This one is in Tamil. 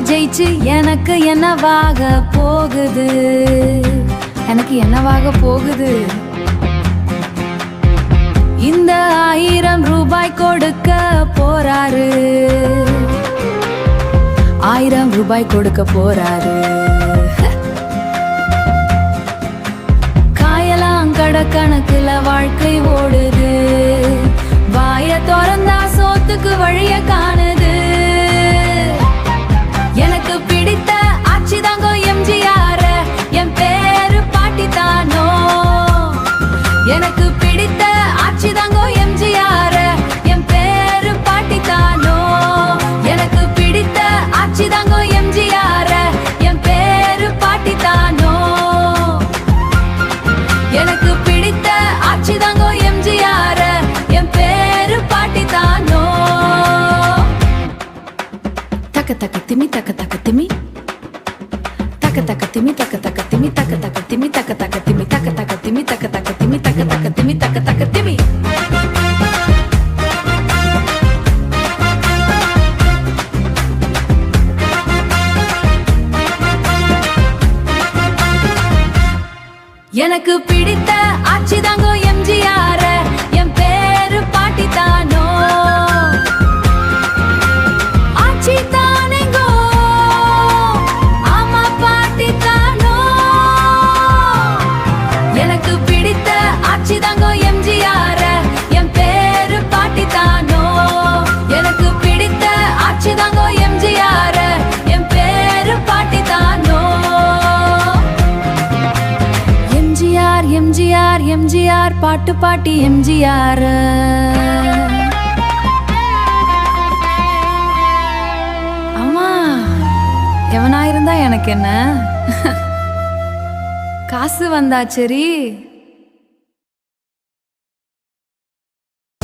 ஜெயிச்சு எனக்கு என்னவாக போகுது, எனக்கு என்னவாக போகுது? இந்த 1000 ரூபாய் கொடுக்க போறாரு, 1000 ரூபாய் கொடுக்க போறாரு. காயலாங்கட கணக்குல வாழ்க்கை ஓடுது, வாய திறந்தா சோத்துக்கு வழிய காணுது. எனக்கு பிடித்த ஆட்சி தாங்கோ எம்ஜிஆர், என் பேரு பாட்டி தானோ. எனக்கு பிடித்த ஆட்சி தாங்கோ எம்ஜிஆர், என் பேரு பாட்டி தானோ. எனக்கு பிடித்த ஆட்சி தாங்கோ எம்ஜிஆர், என் பேரு பாட்டி தானோ. எனக்கு பிடித்த ஆட்சி தாங்கோ எம்ஜிஆர், என் பேரு பாட்டி தானோ. தக்க தக்க திமி தக்க தக்க திமி தக்க தக்க திமி தக்க தக்க திமி தக்க தக்க திமி தக்க தக்க திமி தக்க தக்க திமி தக்க தக்க திமி தக்க தக்க திமி தக்க தக்க திமி. எனக்கு பிடித்த ஆட்சி தாங்கோ எம்ஜிஆர், என் பேரு பாட்டி தானோ. ஆட்சி தானேங்கோ, ஆமா பாட்டி தானோ. எனக்கு பிடித்த ஆட்சி தாங்கோ எம்ஜிஆர், என் பேரு பாட்டி தானோ. எனக்கு பிடித்த ஆட்சி தாங்கோ எம்ஜிஆர், என் பேரு பாட்டி தானோ. எம்ஜிஆர் எம்ஜிஆர் பாட்டு பாட்டி எம்ஜிஆர். அம்மா எவனாயிருந்தா எனக்கு என்ன, காசு வந்தா சரி.